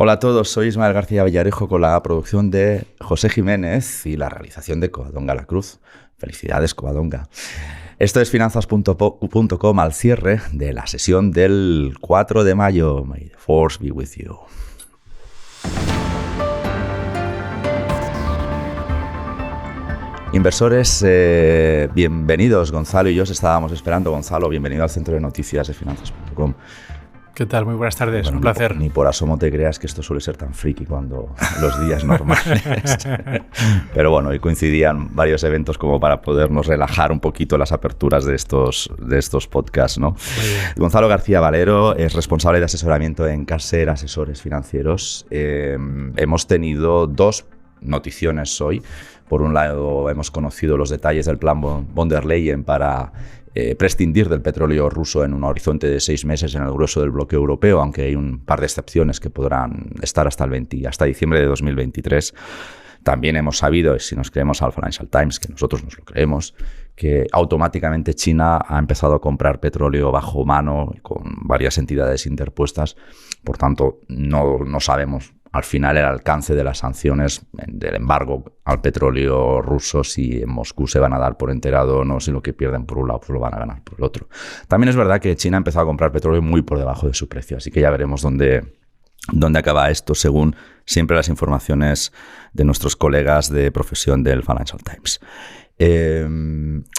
Hola a todos, soy Ismael García Villarejo con la producción de José Jiménez y la realización de Covadonga La Cruz. Felicidades, Covadonga. Esto es finanzas.com al cierre de la sesión del 4 de mayo. May the force be with you. Inversores, bienvenidos. Gonzalo y yo os estábamos esperando. Gonzalo, bienvenido al centro de noticias de finanzas.com. ¿Qué tal? Muy buenas tardes, un placer. Ni por asomo te creas que esto suele ser tan friki cuando los días normales. Pero bueno, hoy coincidían varios eventos como para podernos relajar un poquito las aperturas de estos podcasts, ¿no? Gonzalo García Valero es responsable de asesoramiento en Caser Asesores Financieros. Hemos tenido dos noticiones hoy. Por un lado, hemos conocido los detalles del plan von der Leyen para prescindir del petróleo ruso en un horizonte de 6 meses en el grueso del bloque europeo, aunque hay un par de excepciones que podrán estar hasta diciembre de 2023. También hemos sabido, si nos creemos al Financial Times, que nosotros nos lo creemos, que automáticamente China ha empezado a comprar petróleo bajo mano con varias entidades interpuestas. Por tanto, no sabemos al final el alcance de las sanciones del embargo al petróleo ruso, si en Moscú se van a dar por enterado o no, si lo que pierden por un lado pues lo van a ganar por el otro. También es verdad que China ha empezado a comprar petróleo muy por debajo de su precio, así que ya veremos dónde acaba esto, según siempre las informaciones de nuestros colegas de profesión del Financial Times.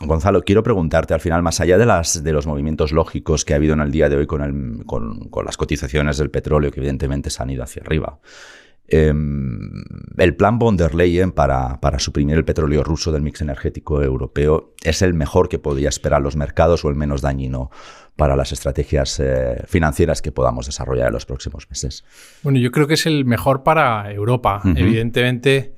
Gonzalo, quiero preguntarte al final, más allá de los movimientos lógicos que ha habido en el día de hoy con las cotizaciones del petróleo, que evidentemente se han ido hacia arriba, el plan von der Leyen para suprimir el petróleo ruso del mix energético europeo, ¿es el mejor que podía esperar los mercados o el menos dañino para las estrategias financieras que podamos desarrollar en los próximos meses? Bueno, yo creo que es el mejor para Europa. Uh-huh. Evidentemente,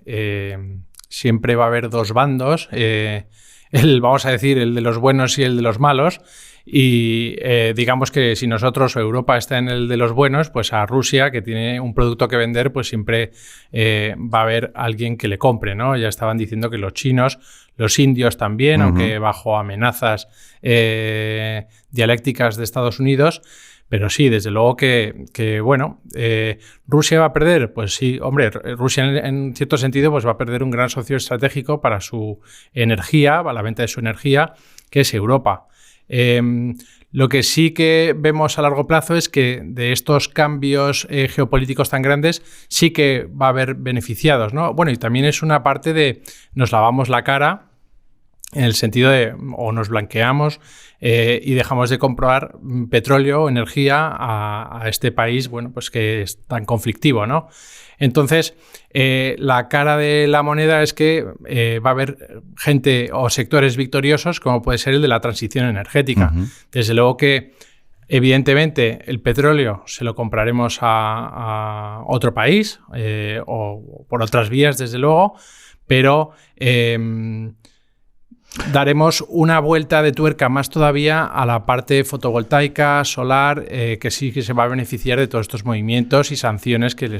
siempre va a haber dos bandos, vamos a decir, el de los buenos y el de los malos. Y digamos que si nosotros o Europa está en el de los buenos, pues a Rusia, que tiene un producto que vender, pues siempre va a haber alguien que le compre, ¿no? Ya estaban diciendo que los chinos, los indios también, uh-huh, aunque bajo amenazas dialécticas de Estados Unidos. Pero sí, desde luego que bueno, ¿Rusia va a perder? Pues sí, hombre, Rusia en cierto sentido pues va a perder un gran socio estratégico para su energía, para la venta de su energía, que es Europa. Lo que sí que vemos a largo plazo es que de estos cambios geopolíticos tan grandes sí que va a haber beneficiados, ¿no? Bueno, y también es una parte de nos lavamos la cara en el sentido de o nos blanqueamos y dejamos de comprar petróleo o energía a este país, bueno, pues que es tan conflictivo, ¿no? Entonces, la cara de la moneda es que va a haber gente o sectores victoriosos, como puede ser el de la transición energética. Uh-huh. Desde luego que, evidentemente, el petróleo se lo compraremos a otro país o por otras vías, desde luego, pero daremos una vuelta de tuerca más todavía a la parte fotovoltaica, solar, que sí que se va a beneficiar de todos estos movimientos y sanciones que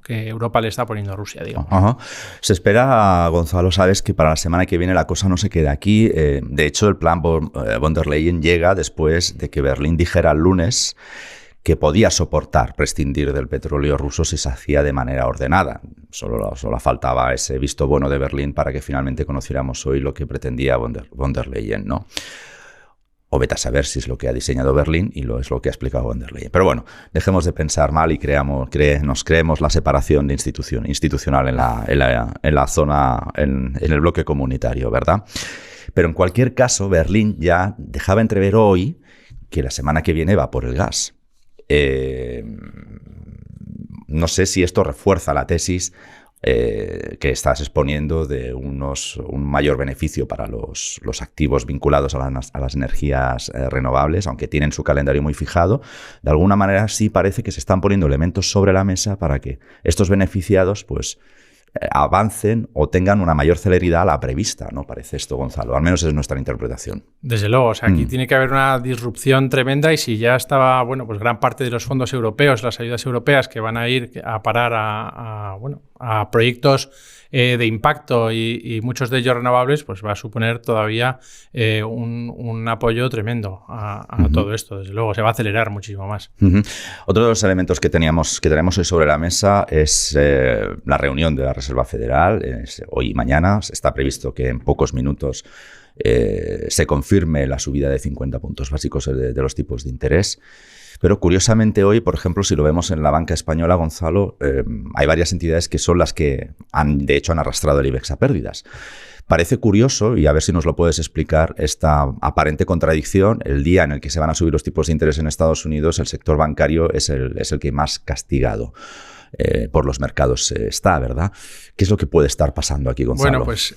que Europa le está poniendo a Rusia, digamos. Uh-huh. Se espera, Gonzalo, sabes que para la semana que viene la cosa no se queda aquí. De hecho, el plan von der Leyen llega después de que Berlín dijera el lunes que podía soportar prescindir del petróleo ruso si se hacía de manera ordenada. Solo faltaba ese visto bueno de Berlín para que finalmente conociéramos hoy lo que pretendía von der Leyen, ¿no? O vete a saber si es lo que ha diseñado Berlín y es lo que ha explicado von der Leyen. Pero bueno, dejemos de pensar mal y nos creemos la separación de institucional en la zona, en el bloque comunitario, ¿verdad? Pero en cualquier caso, Berlín ya dejaba entrever hoy que la semana que viene va por el gas. No sé si esto refuerza la tesis que estás exponiendo de un mayor beneficio para los activos vinculados a las energías renovables, aunque tienen su calendario muy fijado. De alguna manera sí parece que se están poniendo elementos sobre la mesa para que estos beneficiados pues avancen o tengan una mayor celeridad a la prevista, ¿no? Parece esto, Gonzalo. Al menos es nuestra interpretación. Desde luego, o sea, aquí tiene que haber una disrupción tremenda y si ya estaba, bueno, pues gran parte de los fondos europeos, las ayudas europeas que van a ir a parar a proyectos de impacto y muchos de ellos renovables, pues va a suponer todavía un apoyo tremendo a todo esto. Desde luego, se va a acelerar muchísimo más. Otro de los elementos que tenemos hoy sobre la mesa es la reunión de la Reserva Federal. Hoy y mañana está previsto que en pocos minutos se confirme la subida de 50 puntos básicos de los tipos de interés. Pero curiosamente hoy, por ejemplo, si lo vemos en la banca española, Gonzalo, hay varias entidades que son las que de hecho han arrastrado el IBEX a pérdidas. Parece curioso, y a ver si nos lo puedes explicar, esta aparente contradicción. El día en el que se van a subir los tipos de interés en Estados Unidos, el sector bancario es el que más castigado por los mercados está, ¿verdad? ¿Qué es lo que puede estar pasando aquí, Gonzalo? Bueno, pues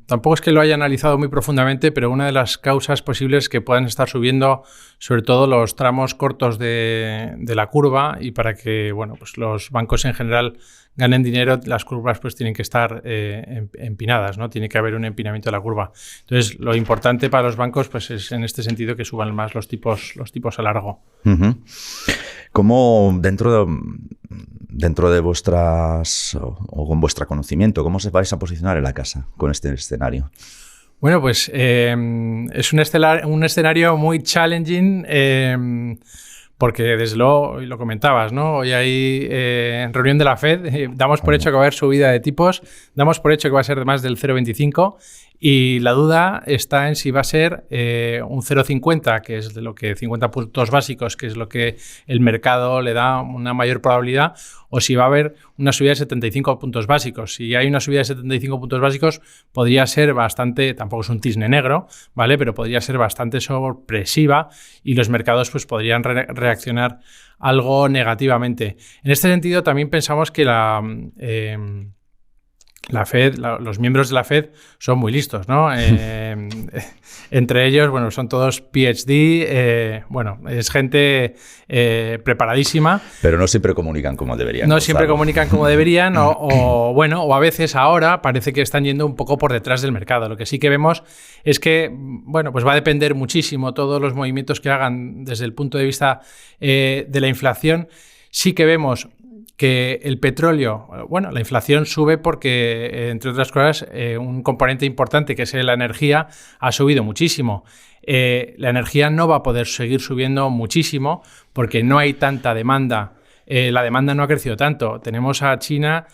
tampoco es que lo haya analizado muy profundamente, pero una de las causas posibles es que puedan estar subiendo sobre todo los tramos cortos de la curva, y para que, bueno, pues los bancos en general ganen dinero, las curvas pues tienen que estar empinadas, ¿no? Tiene que haber un empinamiento de la curva. Entonces, lo importante para los bancos pues es en este sentido que suban más los tipos a largo. ¿Cómo dentro de vuestras o con vuestro conocimiento, cómo se vais a posicionar en la casa con este escenario? Bueno, pues es un escenario muy challenging, porque desde luego, y lo comentabas, ¿no? Hoy hay reunión de la Fed, damos por hecho que va a haber subida de tipos, damos por hecho que va a ser de más del 0,25 y la duda está en si va a ser un 0,50, que es de lo que 50 puntos básicos, que es lo que el mercado le da una mayor probabilidad, o si va a haber una subida de 75 puntos básicos. Si hay una subida de 75 puntos básicos, podría ser bastante, tampoco es un cisne negro, ¿vale? Pero podría ser bastante sorpresiva y los mercados pues podrían reaccionar algo negativamente. En este sentido, también pensamos que la Fed, los miembros de la Fed son muy listos, ¿no? Entre ellos, bueno, son todos PhD, bueno, es gente preparadísima. Pero no siempre comunican como deberían. No siempre comunican como deberían o a veces ahora parece que están yendo un poco por detrás del mercado. Lo que sí que vemos es que, bueno, pues va a depender muchísimo todos los movimientos que hagan desde el punto de vista de la inflación. Sí que vemos que el petróleo, bueno, la inflación sube porque, entre otras cosas, un componente importante que es la energía ha subido muchísimo. La energía no va a poder seguir subiendo muchísimo porque no hay tanta demanda. La demanda no ha crecido tanto. Tenemos a China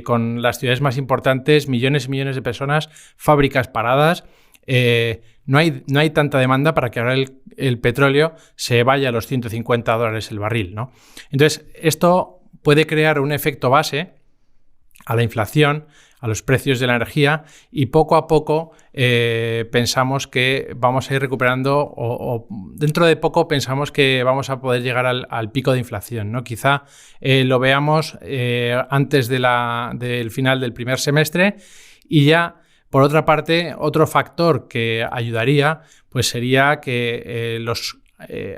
con las ciudades más importantes, millones y millones de personas, fábricas paradas. No hay tanta demanda para que ahora el petróleo se vaya a los $150 el barril, ¿no? Entonces, esto puede crear un efecto base a la inflación, a los precios de la energía, y poco a poco pensamos que vamos a ir recuperando o dentro de poco pensamos que vamos a poder llegar al pico de inflación, ¿no? Quizá lo veamos antes del final del primer semestre, y ya, por otra parte, otro factor que ayudaría pues sería que los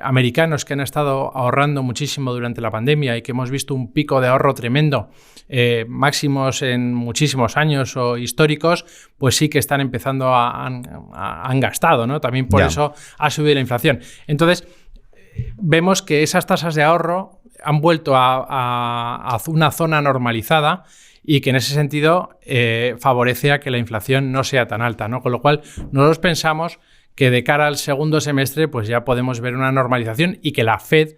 americanos que han estado ahorrando muchísimo durante la pandemia y que hemos visto un pico de ahorro tremendo, máximos en muchísimos años o históricos, pues sí que están empezando han gastado, ¿no? También por eso ha subido la inflación. Entonces, vemos que esas tasas de ahorro han vuelto a una zona normalizada y que en ese sentido favorece a que la inflación no sea tan alta, ¿no? Con lo cual, nosotros pensamos que de cara al segundo semestre pues ya podemos ver una normalización y que la Fed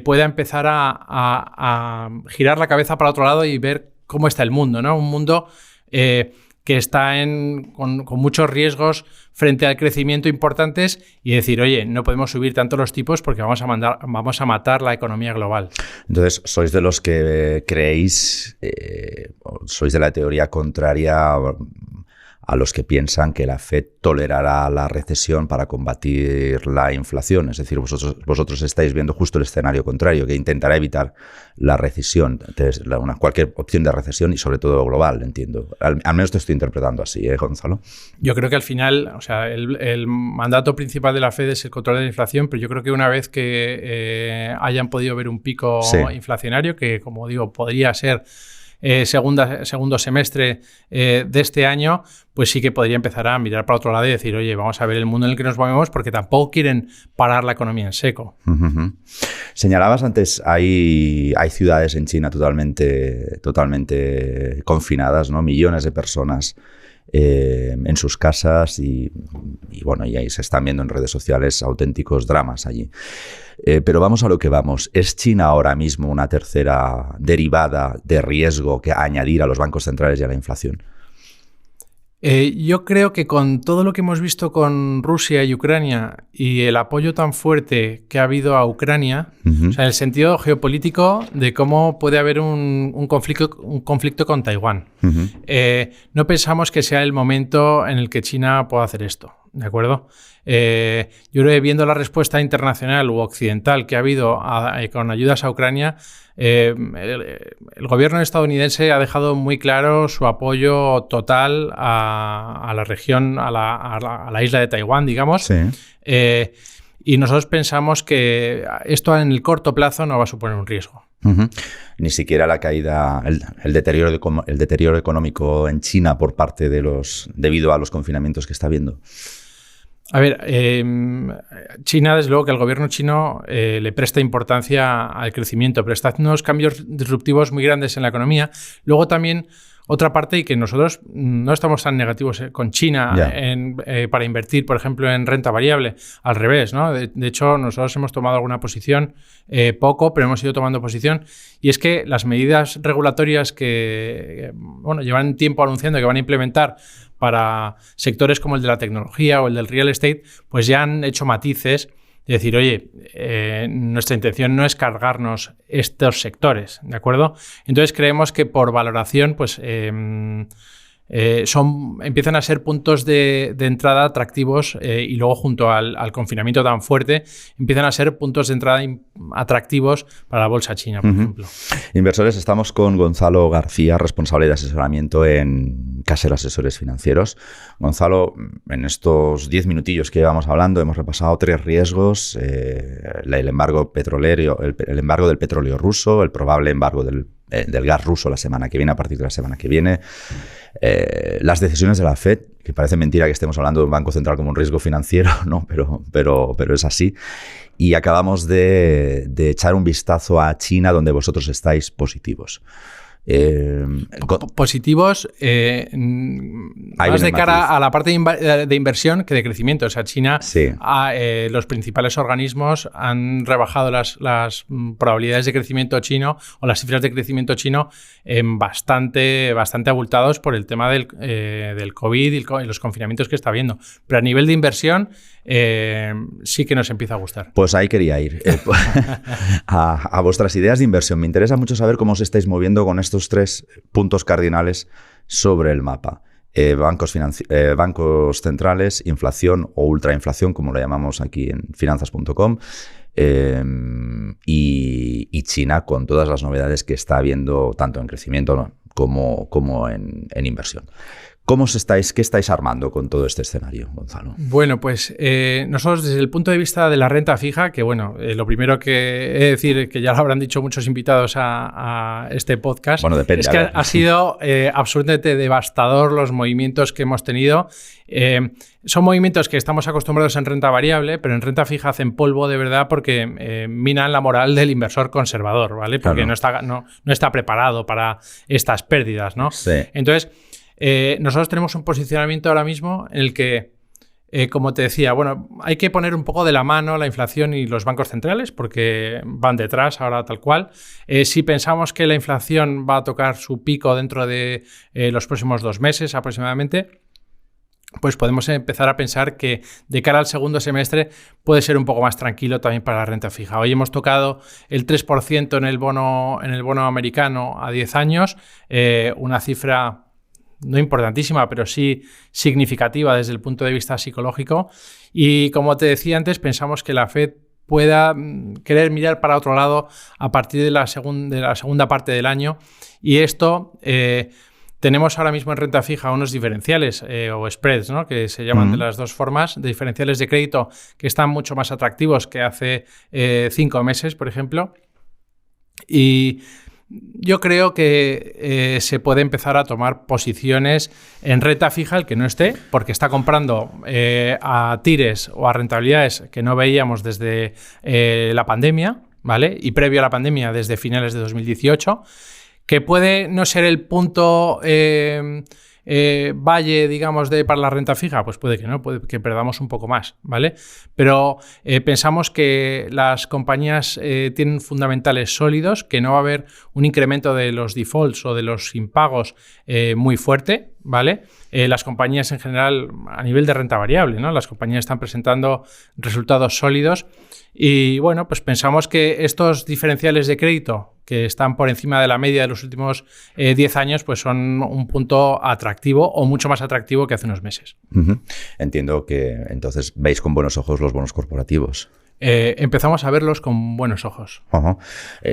pueda empezar a girar la cabeza para otro lado y ver cómo está el mundo, ¿no? Un mundo que está con muchos riesgos frente al crecimiento importantes, y decir, oye, no podemos subir tanto los tipos porque vamos a matar la economía global. Entonces, ¿sois de los que creéis, sois de la teoría contraria a los que piensan que la Fed tolerará la recesión para combatir la inflación? Es decir, vosotros estáis viendo justo el escenario contrario, que intentará evitar la recesión, cualquier opción de recesión, y sobre todo global, entiendo. Al menos te estoy interpretando así, Gonzalo. Yo creo que al final, o sea, el mandato principal de la Fed es el control de la inflación, pero yo creo que una vez que hayan podido ver un pico inflacionario, que como digo, podría ser segundo semestre de este año, pues sí que podría empezar a mirar para otro lado y decir, oye, vamos a ver el mundo en el que nos movemos, porque tampoco quieren parar la economía en seco. Uh-huh. Señalabas antes, hay ciudades en China totalmente confinadas, ¿no? Millones de personas en sus casas y bueno, y ahí se están viendo en redes sociales auténticos dramas allí. Pero vamos a lo que vamos. ¿Es China ahora mismo una tercera derivada de riesgo que añadir a los bancos centrales y a la inflación? Yo creo que con todo lo que hemos visto con Rusia y Ucrania y el apoyo tan fuerte que ha habido a Ucrania, o sea, en el sentido geopolítico de cómo puede haber un conflicto con Taiwán, no pensamos que sea el momento en el que China pueda hacer esto, ¿de acuerdo? Yo creo que viendo la respuesta internacional u occidental que ha habido con ayudas a Ucrania, el gobierno estadounidense ha dejado muy claro su apoyo total a la región, a la isla de Taiwán, digamos. Sí. Y nosotros pensamos que esto en el corto plazo no va a suponer un riesgo. Uh-huh. Ni siquiera la caída, el deterioro económico en China por parte debido a los confinamientos que está habiendo. A ver, China, desde luego que el gobierno chino le presta importancia al crecimiento, pero está haciendo unos cambios disruptivos muy grandes en la economía. Luego también otra parte, y que nosotros no estamos tan negativos con China para invertir, por ejemplo, en renta variable, al revés, ¿no? De hecho, nosotros hemos tomado alguna posición, poco, pero hemos ido tomando posición, y es que las medidas regulatorias que llevan tiempo anunciando que van a implementar para sectores como el de la tecnología o el del real estate, pues ya han hecho matices de decir, oye, nuestra intención no es cargarnos estos sectores, ¿de acuerdo? Entonces creemos que por valoración, pues empiezan a ser puntos de entrada atractivos y luego junto al confinamiento tan fuerte empiezan a ser puntos de entrada atractivos para la bolsa china, por ejemplo. Inversores, estamos con Gonzalo García, responsable de asesoramiento en Caser Asesores Financieros. Gonzalo, en estos 10 minutillos que llevamos hablando hemos repasado 3 riesgos, el embargo petrolero, el embargo del petróleo ruso, el probable embargo del gas ruso la semana que viene, a partir de la semana que viene, las decisiones de la Fed, que parece mentira que estemos hablando de un banco central como un riesgo financiero, ¿no? pero es así. Y acabamos de echar un vistazo a China, donde vosotros estáis positivos. Positivos más de cara a la parte de inversión que de crecimiento. O sea, China, sí. Los principales organismos han rebajado las probabilidades de crecimiento chino o las cifras de crecimiento chino en bastante abultados por el tema del COVID y los confinamientos que está habiendo. Pero a nivel de inversión sí que nos empieza a gustar. Pues ahí quería ir. A vuestras ideas de inversión. Me interesa mucho saber cómo os estáis moviendo con estos 3 puntos cardinales sobre el mapa. Bancos centrales, inflación o ultrainflación, como lo llamamos aquí en finanzas.com, y China, con todas las novedades que está habiendo tanto en crecimiento, ¿no? como en inversión. ¿Qué estáis armando con todo este escenario, Gonzalo? Bueno, pues nosotros desde el punto de vista de la renta fija, que bueno, lo primero que he de decir, que ya lo habrán dicho muchos invitados a este podcast, bueno, depende, es que ha sido absolutamente devastador los movimientos que hemos tenido. Son movimientos que estamos acostumbrados en renta variable, pero en renta fija hacen polvo de verdad porque minan la moral del inversor conservador, ¿vale? Porque claro. no está preparado para estas pérdidas, ¿no? Sí. Entonces, nosotros tenemos un posicionamiento ahora mismo en el que, como te decía, bueno, hay que poner un poco de la mano la inflación y los bancos centrales porque van detrás ahora tal cual. Si pensamos que la inflación va a tocar su pico dentro de los próximos 2 meses aproximadamente, pues podemos empezar a pensar que de cara al segundo semestre puede ser un poco más tranquilo también para la renta fija. Hoy hemos tocado el 3% en el bono americano a 10 años, una cifra no importantísima, pero sí significativa desde el punto de vista psicológico. Y como te decía antes, pensamos que la Fed pueda querer mirar para otro lado a partir de la segunda parte del año. Y esto tenemos ahora mismo en renta fija unos diferenciales o spreads, ¿no? Que se llaman de las dos formas, de diferenciales de crédito que están mucho más atractivos que hace 5 meses, por ejemplo. Y yo creo que se puede empezar a tomar posiciones en renta fija el que no esté, porque está comprando a tires o a rentabilidades que no veíamos desde la pandemia, ¿vale? Y previo a la pandemia desde finales de 2018, que puede no ser el punto valle, digamos, para la renta fija, pues puede que no, puede que perdamos un poco más, ¿vale? Pero pensamos que las compañías tienen fundamentales sólidos, que no va a haber un incremento de los defaults o de los impagos muy fuerte, ¿vale? Las compañías en general, a nivel de renta variable, ¿no? Las compañías están presentando resultados sólidos y, bueno, pues pensamos que estos diferenciales de crédito que están por encima de la media de los últimos 10 años, pues son un punto atractivo o mucho más atractivo que hace unos meses. Entiendo que entonces veis con buenos ojos los bonos corporativos. Empezamos a verlos con buenos ojos.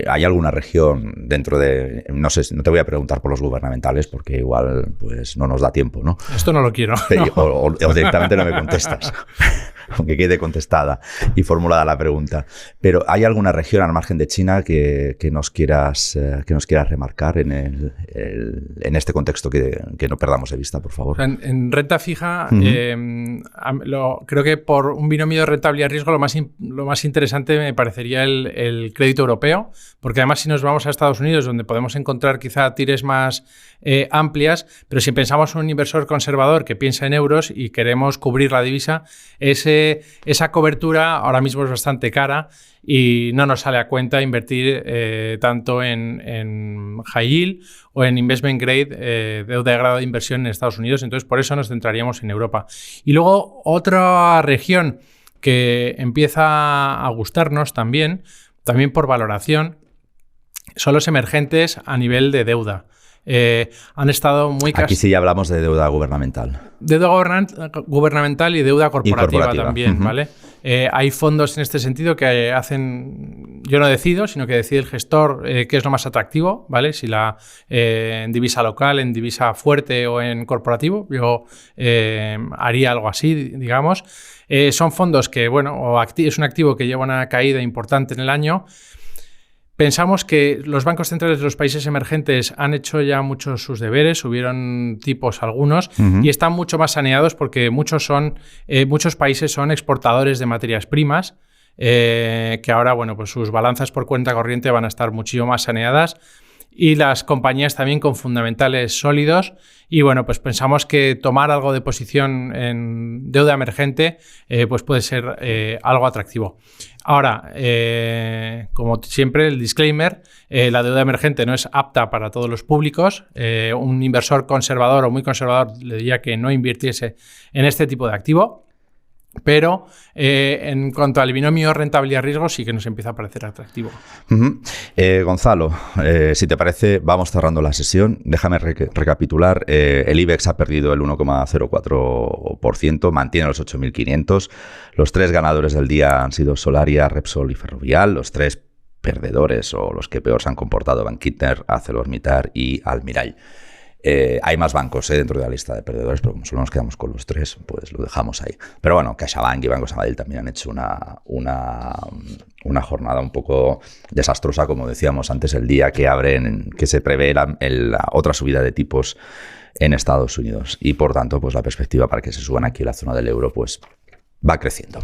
¿Hay alguna región dentro de... No sé, no te voy a preguntar por los gubernamentales porque igual pues no nos da tiempo, ¿no? Esto no lo quiero. No. O directamente no me contestas, aunque quede contestada y formulada la pregunta. Pero ¿hay alguna región al margen de China que nos quieras remarcar en este contexto que no perdamos de vista, por favor? En renta fija, creo que por un binomio de rentabilidad-riesgo lo más interesante me parecería el crédito europeo, porque además si nos vamos a Estados Unidos, donde podemos encontrar quizá tires más amplias, pero si pensamos en un inversor conservador que piensa en euros y queremos cubrir la divisa, esa cobertura ahora mismo es bastante cara y no nos sale a cuenta invertir tanto en high yield o en investment grade, deuda de grado de inversión en Estados Unidos. Entonces, por eso nos centraríamos en Europa. Y luego, otra región que empieza a gustarnos también por valoración, son los emergentes a nivel de deuda. Han estado muy... Aquí sí ya hablamos de deuda gubernamental. Deuda gubernamental y deuda corporativa también, ¿vale? Hay fondos en este sentido que hacen... Yo no decido, sino que decide el gestor qué es lo más atractivo, ¿vale? Si en divisa local, en divisa fuerte o en corporativo. Yo haría algo así, digamos. Son fondos que, bueno, es un activo que lleva una caída importante en el año. Pensamos que los bancos centrales de los países emergentes han hecho ya muchos sus deberes, subieron tipos algunos y están mucho más saneados porque muchos países son exportadores de materias primas que ahora, bueno, pues sus balanzas por cuenta corriente van a estar muchísimo más saneadas y las compañías también con fundamentales sólidos y, bueno, pues pensamos que tomar algo de posición en deuda emergente pues puede ser algo atractivo. Ahora, como siempre, el disclaimer, la deuda emergente no es apta para todos los públicos. Un inversor conservador o muy conservador le diría que no invirtiese en este tipo de activo. Pero en cuanto al binomio rentabilidad-riesgo sí que nos empieza a parecer atractivo. Gonzalo, si te parece, vamos cerrando la sesión. Déjame recapitular. El IBEX ha perdido el 1,04%, mantiene los 8.500. Los tres ganadores del día han sido Solaria, Repsol y Ferrovial. Los tres perdedores o los que peor se han comportado, Bankinter, ArcelorMittal y Almirall. Hay más bancos dentro de la lista de perdedores, pero como solo nos quedamos con los tres, pues lo dejamos ahí. Pero bueno, CaixaBank y Banco Sabadell también han hecho una jornada un poco desastrosa, como decíamos antes, el día que abren, que se prevé la otra subida de tipos en Estados Unidos. Y por tanto, pues la perspectiva para que se suban aquí a la zona del euro, pues va creciendo.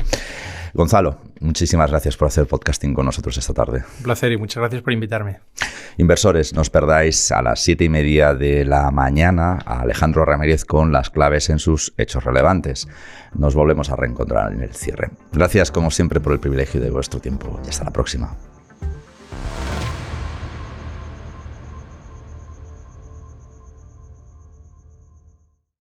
Gonzalo, muchísimas gracias por hacer podcasting con nosotros esta tarde. Un placer y muchas gracias por invitarme. Inversores, no os perdáis a las 7:30 de la mañana a Alejandro Ramírez con las claves en sus hechos relevantes. Nos volvemos a reencontrar en el cierre. Gracias, como siempre, por el privilegio de vuestro tiempo y hasta la próxima.